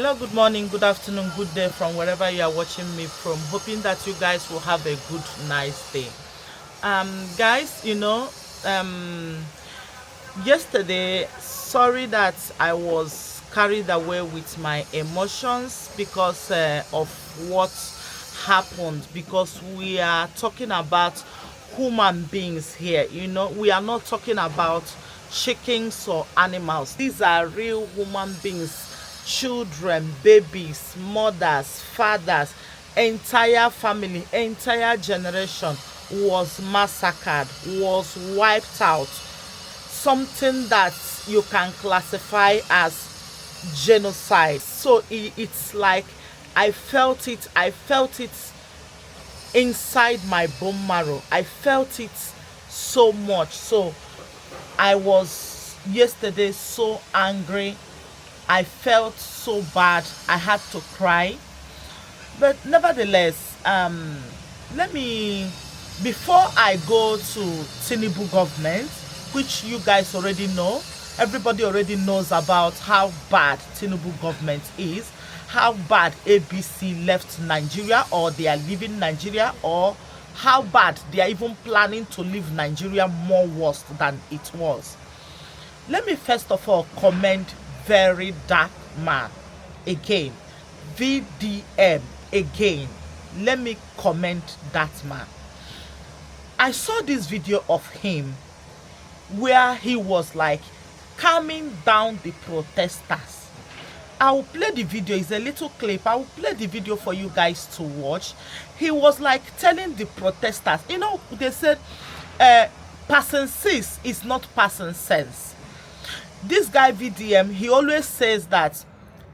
Hello, good morning, good afternoon, good day from wherever you are watching me from. Hoping that you guys will have a good, nice day. Guys, um, yesterday, sorry that I was carried away with my emotions because of what happened. Because we are talking about human beings here. We are not talking about chickens or animals. These are real human beings, children, babies, mothers, fathers, entire family, entire generation was massacred, was wiped out. Something that you can classify as genocide. So it's like I felt it inside my bone marrow. I felt it so much. So I was yesterday so angry. I felt so bad. I had to cry. But nevertheless, let me, before I go to Tinubu government, which you guys already know, everybody already knows about how bad Tinubu government is, how bad ABC left Nigeria, or they are leaving Nigeria, or how bad they are even planning to leave Nigeria more worse than it was. Let me first of all commend very dark man again, VDM again. Let me comment that man. I saw this video of him where he was like calming down the protesters. I will play the video. It's a little clip. I will play the video for you guys to watch. He was like telling the protesters, they said person sees is not person sense. This guy VDM, he always says that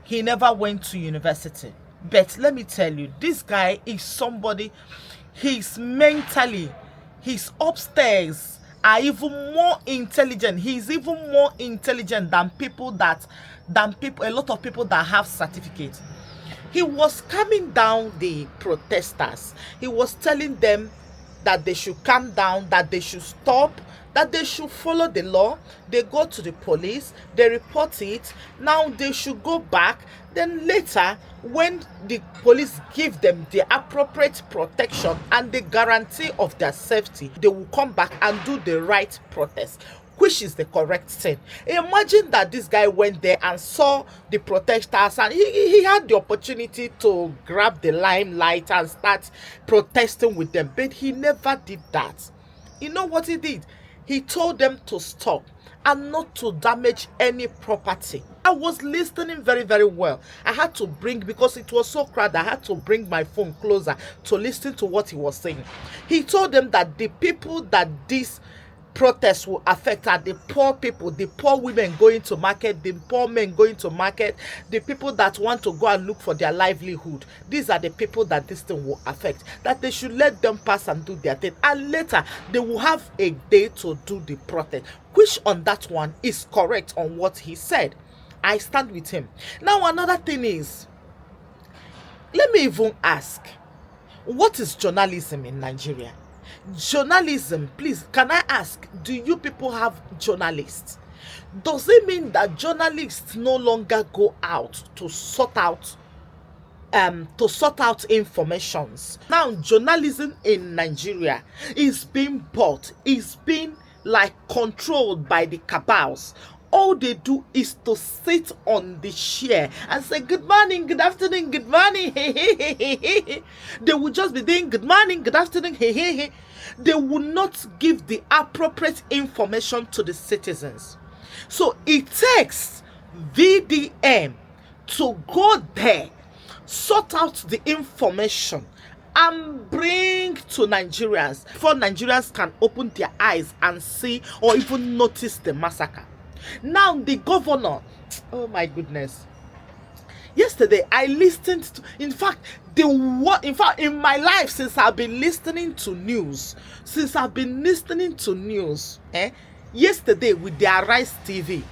he never went to university. But let me tell you, this guy is somebody, he's mentally, his upstairs are even more intelligent. He's even more intelligent than a lot of people that have certificates. He was calming down the protesters. He was telling them that they should calm down, that they should stop, that they should follow the law. They go to the police, they report it. Now they should go back. Then later, when the police give them the appropriate protection and the guarantee of their safety, they will come back and do the right protest, which is the correct thing. Imagine that this guy went there and saw the protesters, and he had the opportunity to grab the limelight and start protesting with them, but he never did that. You know what he did? He told them to stop and not to damage any property. I was listening very, very well. I had to because it was so crowded, I had to bring my phone closer to listen to what he was saying. He told them that the people that this protests will affect are the poor people, the poor women going to market, the poor men going to market, the people that want to go and look for their livelihood. These are the people that this thing will affect, that they should let them pass and do their thing, and later they will have a day to do the protest, which on that one is correct on what he said. I stand with him. Now another thing is, let me even ask, what is journalism in Nigeria? Journalism, please, can I ask, do you people have journalists? Does it mean that journalists no longer go out to sort out informations? Now journalism in Nigeria is being bought, is being like controlled by the cabals. All they do is to sit on the chair and say good morning, good afternoon, good morning, hey, hey, hey, hey, hey. They will just be doing good morning, good afternoon, hey, hey, hey. They will not give the appropriate information to the citizens. So it takes VDM to go there, sort out the information, and bring to Nigerians before Nigerians can open their eyes and see or even notice the massacre. Now the governor, oh my goodness, yesterday I listened to, in my life, since I've been listening to news, yesterday with the Arise TV,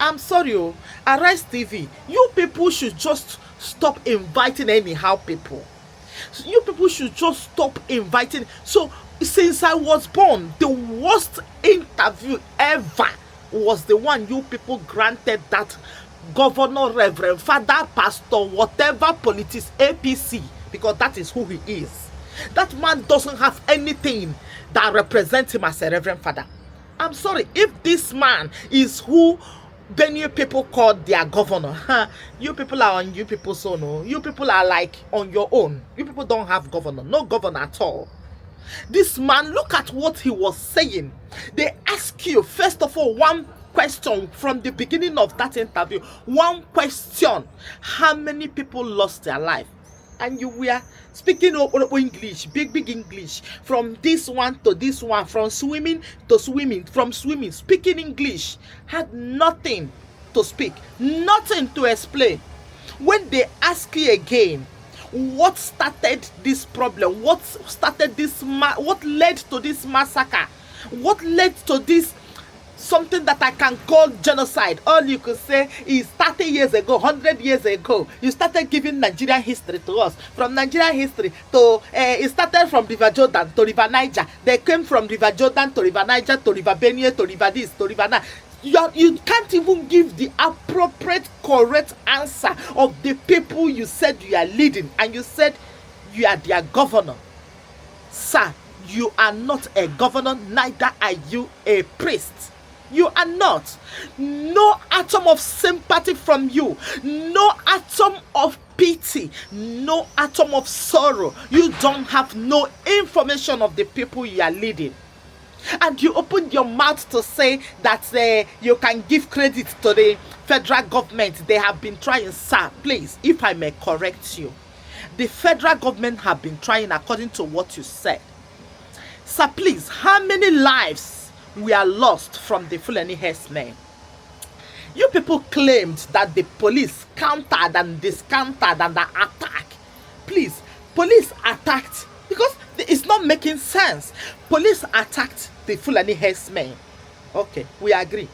I'm sorry, Arise TV, you people should just stop inviting anyhow people. You people should just stop inviting. So since I was born, the worst interview ever was the one you people granted that governor, reverend, father, pastor, whatever politics, APC, because that is who he is. That man doesn't have anything that represents him as a reverend father. I'm sorry, if this man is who Benue people called their governor, you people are on you people's so no. You people are like on your own. You people don't have governor, no governor at all. This man, look at what he was saying. They ask you, first of all, one question from the beginning of that interview. One question. How many people lost their life? And you were speaking English, big English, from this one to this one, from swimming to swimming, from swimming, speaking English, had nothing to speak, nothing to explain. When they ask you again, what started this problem? What started this? What led to this massacre? What led to this? Something that I can call genocide. All you could say is 30 years ago, 100 years ago, you started giving Nigerian history to us. From Nigerian history to, it started from River Jordan to River Niger. They came from River Jordan to River Niger to River Benue to River this to River that. You can't even give the appropriate, correct answer of the people you said you are leading. And you said you are their governor. Sir, you are not a governor, neither are you a priest. You are not. No atom of sympathy from you. No atom of pity. No atom of sorrow. You don't have no information of the people you are leading. And you opened your mouth to say that you can give credit to the federal government. They have been trying. Sir, please, if I may correct you. The federal government have been trying according to what you said. Sir, please, how many lives we are lost from the Fulani herdsmen? You people claimed that the police countered and discountered and the attack. Please, police attacked because it's not making sense. Police attacked the Fulani herdsmen. Okay, we agree.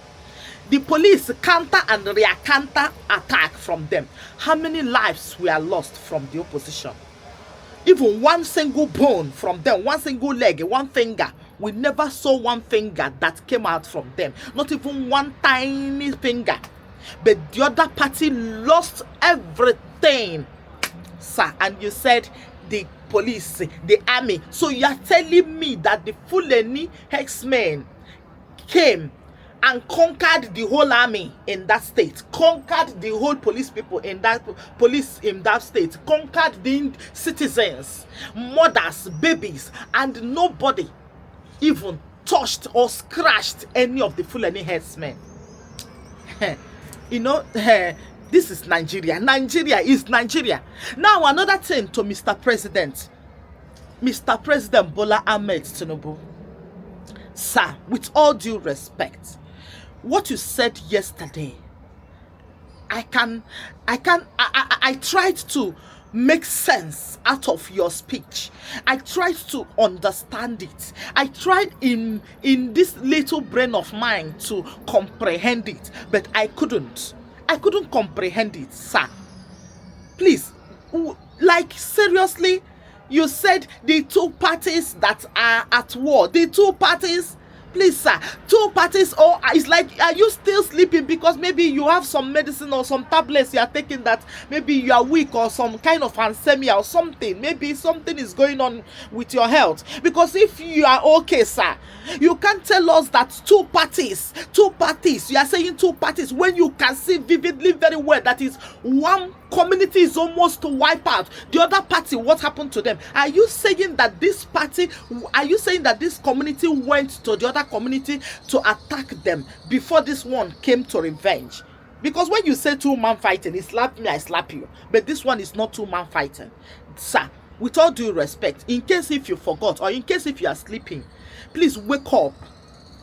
The police counter and rear-counter attack from them. How many lives were lost from the opposition? Even one single bone from them, one single leg, one finger. We never saw one finger that came out from them. Not even one tiny finger. But the other party lost everything. Sir, and you said the police, the army. So you are telling me that the Fulani herdsmen came and conquered the whole army in that state, conquered the whole police people in that police in that state, conquered the citizens, mothers, babies, and nobody even touched or scratched any of the Fulani herdsmen. You know, this is Nigeria. Nigeria is Nigeria. Now, another thing to Mr. President. Mr. President Bola Ahmed Tinubu. Sir, with all due respect, what you said yesterday, I tried to make sense out of your speech. I tried to understand it. I tried in this little brain of mine to comprehend it, but I couldn't comprehend it, sir. Please, like seriously, you said the two parties that are at war, the two parties. Please, sir, two parties, or it's like, are you still sleeping because maybe you have some medicine or some tablets you are taking that maybe you are weak or some kind of anemia or something? Maybe something is going on with your health. Because if you are okay, sir, you can't tell us that two parties, you are saying two parties when you can see vividly very well that is one community is almost wiped out. The other party, what happened to them? Are you saying that this party, are you saying that this community went to the other community to attack them before this one came to revenge? Because when you say two-man fighting, he slapped me, I slap you. But this one is not two-man fighting. Sir, with all due respect, in case if you forgot or in case if you are sleeping, please wake up.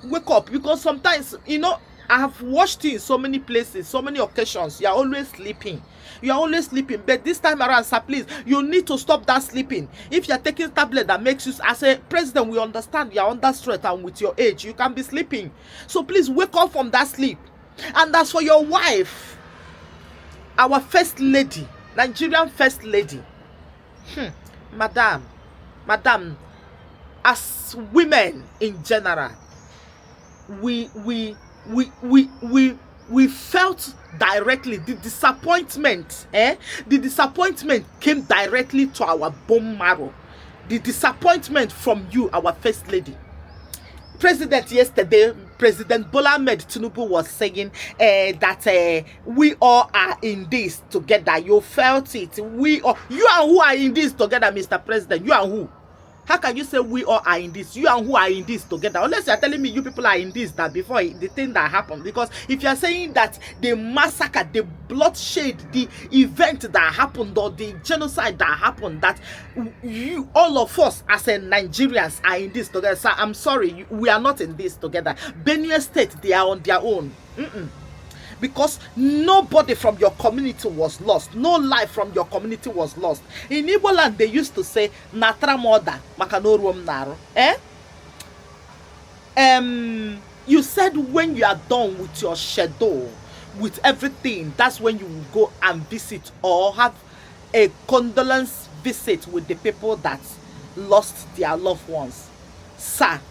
Wake up, because sometimes, you know, I have watched you in so many places, so many occasions. You are always sleeping. You are always sleeping. But this time around, sir, please, you need to stop that sleeping. If you are taking tablet that makes you, as a president, we understand you are under stress and with your age, you can be sleeping. So please wake up from that sleep. And as for your wife, our first lady, Nigerian first lady, madam, as women in general, we we felt directly the disappointment. The disappointment came directly to our bone marrow. The disappointment from you, our first lady. President yesterday, President Bola Ahmed Tinubu was saying that we all are in this together. You felt it. We all, you and who are in this together, Mr. President? You and who? How can you say we all are in this? You and who are in this together? Unless you are telling me you people are in this that before the thing that happened. Because if you are saying that the massacre, the bloodshed, the event that happened, or the genocide that happened, that you, all of us as Nigerians are in this together, sir, I'm sorry, we are not in this together. Benue State, they are on their own. Because nobody from your community was lost. No life from your community was lost. In Igbo land, they used to say, Natra moda, makano ruom naro. You said when you are done with your schedule, with everything, that's when you will go and visit or have a condolence visit with the people that lost their loved ones. Sir,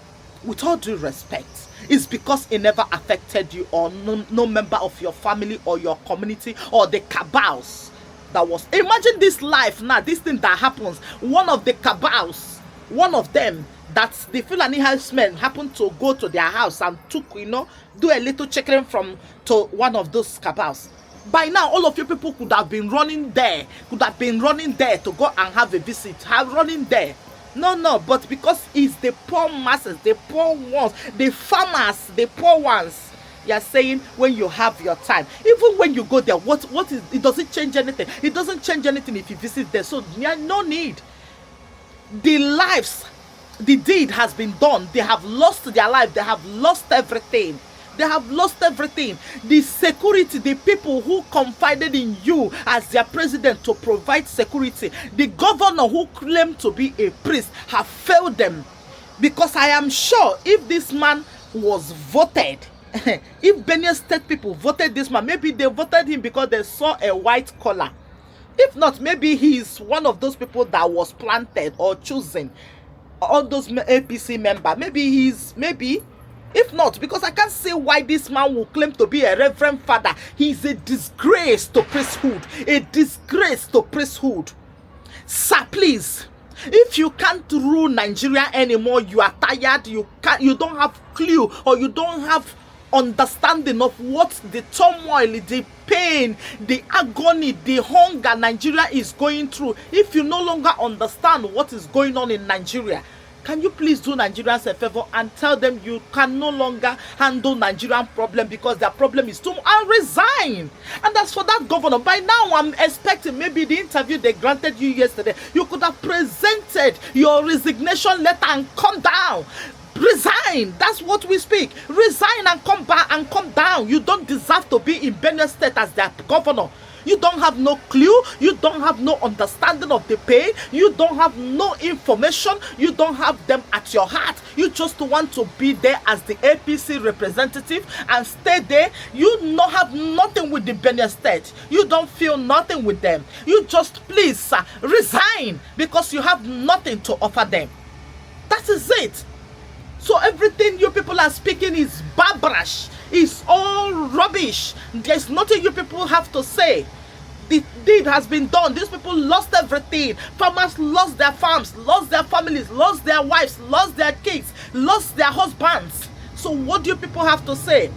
with all due respect, it's because it never affected you, or no member of your family or your community or the cabals that was. Imagine this life now, this thing that happens. One of the cabals, one of them, that's the Fulani herdsmen happened to go to their house and took, do a little checking from to one of those cabals. By now, all of you people could have been running there, to go and have a visit, running there. No, but because it's the poor masses, the poor ones, the farmers, the poor ones. You're saying when you have your time, even when you go there, what is it? Doesn't change anything. It doesn't change anything if you visit there. So yeah, no need. The lives, the deed has been done. They have lost their life. They have lost everything. They have lost everything. The security, the people who confided in you as their president to provide security, the governor who claimed to be a priest, have failed them. Because I am sure if this man was voted, if Benue State people voted this man, maybe they voted him because they saw a white collar. If not, maybe he is one of those people that was planted or chosen. All those APC members. Maybe. If not, because I can't see why this man will claim to be a reverend father. He's a disgrace to priesthood. A disgrace to priesthood. Sir, please, if you can't rule Nigeria anymore, you are tired, you don't have clue, or you don't have understanding of what the turmoil, the pain, the agony, the hunger Nigeria is going through. If you no longer understand what is going on in Nigeria, can you please do Nigerians a favor and tell them you can no longer handle Nigerian problem because their problem is too much, and resign? And as for that governor, by now I'm expecting maybe the interview they granted you yesterday, you could have presented your resignation letter and come down. Resign. That's what we speak. Resign and come back and come down. You don't deserve to be in Benue State as their governor. You don't have no clue. You don't have no understanding of the pain. You don't have no information. You don't have them at your heart. You just want to be there as the APC representative and stay there. You don't have nothing with the Benue State. You don't feel nothing with them. You just please, sir, resign because you have nothing to offer them. That is it. So everything you people are speaking is barbarous. It's all rubbish. There's nothing you people have to say. The deed has been done. These people lost everything. Farmers lost their farms, lost their families, lost their wives, lost their kids, lost their husbands. So what do you people have to say?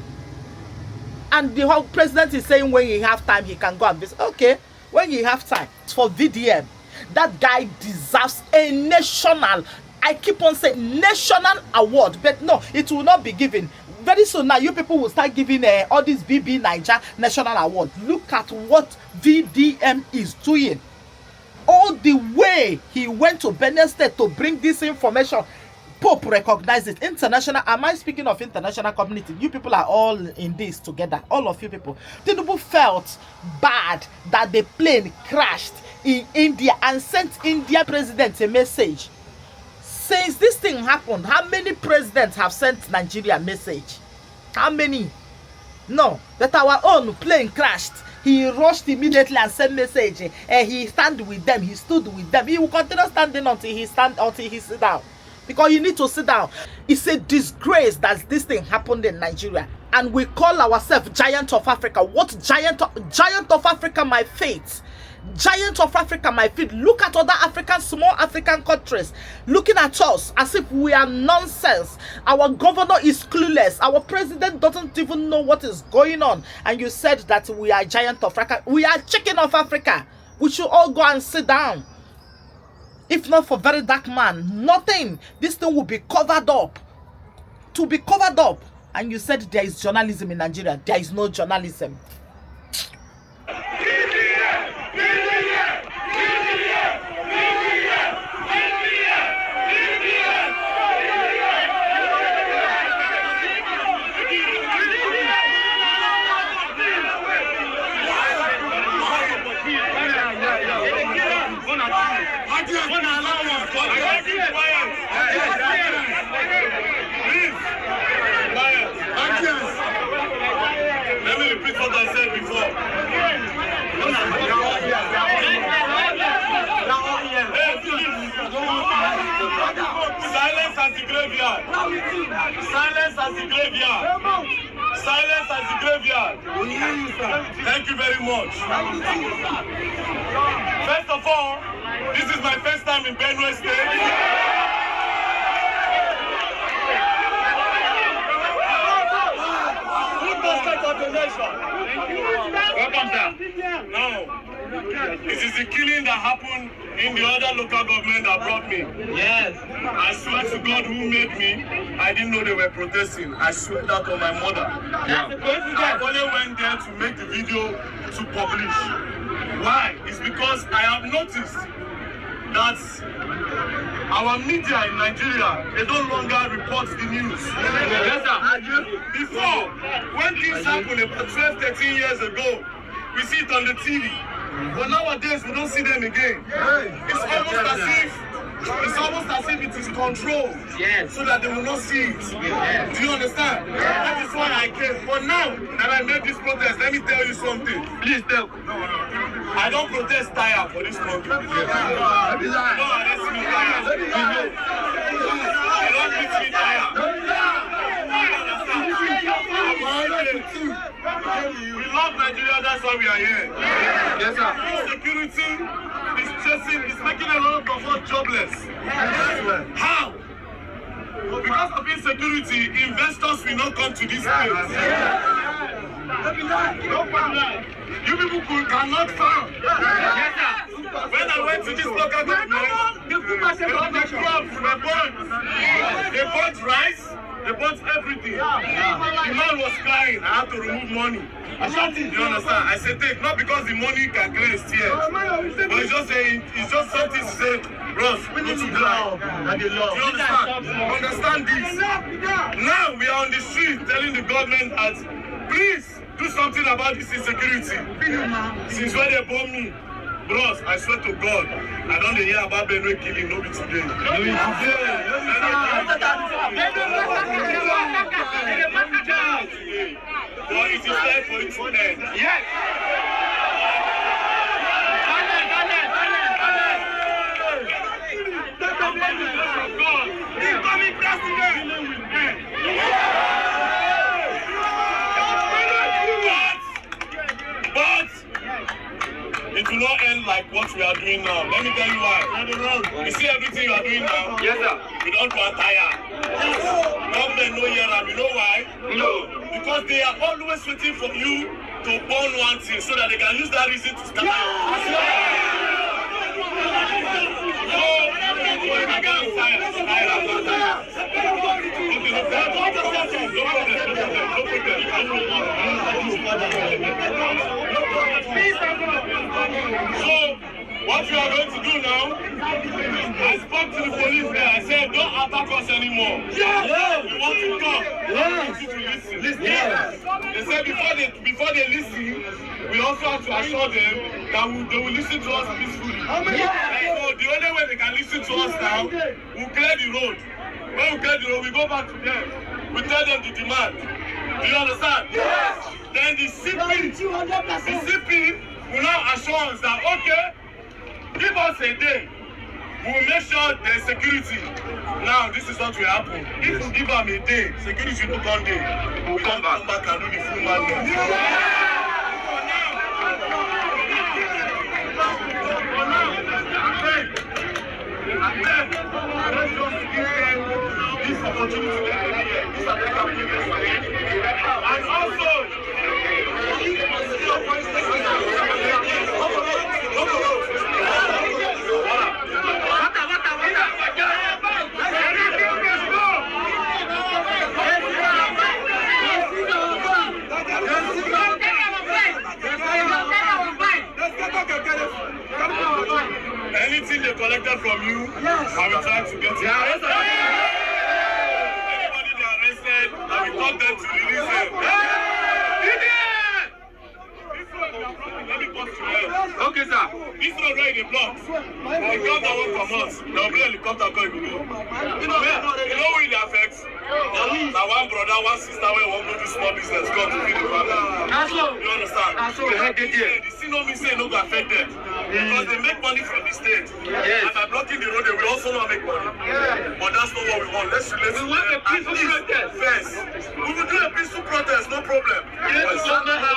And the whole president is saying when he have time, he can go and visit. Okay, when you have time. It's for VDM. That guy deserves a national, I keep on saying national award, but no, it will not be given. Very soon now, you people will start giving all this BB Niger National Award. Look at what VDM is doing. All the way he went to Benue State to bring this information. Pope recognized it. International, am I speaking of international community? You people are all in this together. All of you people. Tinubu felt bad that the plane crashed in India and sent India president a message. Since this thing happened, how many presidents have sent Nigeria a message? How many? No, that our own plane crashed. He rushed immediately and sent message. He stand with them. He stood with them. He will continue standing until he sit down. Because you need to sit down. It's a disgrace that this thing happened in Nigeria. and we call ourselves giant of Africa. What giant of Africa, my faith? Giant of Africa, my feet. Look at other African, small African countries looking at us as if we are nonsense. Our governor is clueless. Our president doesn't even know what is going on. And you said that we are giant of Africa. We are chicken of Africa. We should all go and sit down. If not for very dark man, nothing. This thing will be covered up. To be covered up. And you said there is journalism in Nigeria. There is no journalism. Let me repeat what I said before. Silence as the graveyard. Silence as the graveyard. Silence as the graveyard. Thank you very much. First of all, this is my first time in Benue State. Welcome, sir. Now, this is the killing that happened in the other local government that brought me. Yes. I swear to God who made me, I didn't know they were protesting. I swear that on my mother. Yeah. I only went there to make the video to publish. Why? It's because I have noticed that our media in Nigeria, they no longer report the news. Yes, sir. Before, when things happened about 12, 13 years ago, we see it on the TV. But nowadays, we don't see them again. It's almost as if it is controlled, yes, so that they will not see it. Yes. Do you understand? Yes. That is why I came. But now that I made this protest, let me tell you something. Please tell. I don't protest tire for this country. You don't arrest me tire. I don't beat me tire. We love Nigeria, that's why we are here. Yes, sir. Security is making a lot of us jobless. How? Because of insecurity, investors will not come to this place. You people cannot farm. When I went to this local government, they bought rice, they bought everything. The man was crying, I had to remove money. You understand? I said, take, not because the money can clear his tears, but it's just saying, it's just something to say, Ross, go to ground. Do you understand? Understand this. Now we are on the street telling the government that, please, do something about this insecurity. Since when they bomb me, bros, I swear to God, I don't hear about Benue killing, no be today. No be today. But it is time for it to end. Yes! Incoming president! But it will not end like what we are doing now. Let me tell you why. You see everything you are doing now? Yes, sir. We don't want tire. Government no hear them. You know why? No. Because they are always waiting for you to burn one thing so that they can use that reason to start. So, what we are going to do now, I spoke to the police there. I said, don't attack us anymore. Yeah. We want to talk. Yeah. We want you to listen. Yeah. They said before they listen, we also have to assure them that they will listen to us peacefully. So the only way they can listen to us now, we'll clear the road. When we clear the road, we go back to them. We tell them the demand. Do you understand? Yes. Then the CP will now assure us that, okay, give us a day. We will make sure there's security. Now, this is what will happen. If we give them a day, security will come day. We will come back and do the full madness. Let's just give them this opportunity. And also, anything they collected from you, I will try to get it. Anybody they arrested, I will talk them to release them. Let me pause to them. Okay, sir. This road right in the block. The governor won't come out. There will be a helicopter going to go. You know who it affects? Now one brother, one sister, when one go to small business, go to feed the family. You understand? The Tinubu say no go affect them. Because they make money from the state. And by blocking the road, they will also not make money. But that's not what we want. Let's we want a peaceful protest first. We will do a peaceful protest, no problem. But it's not how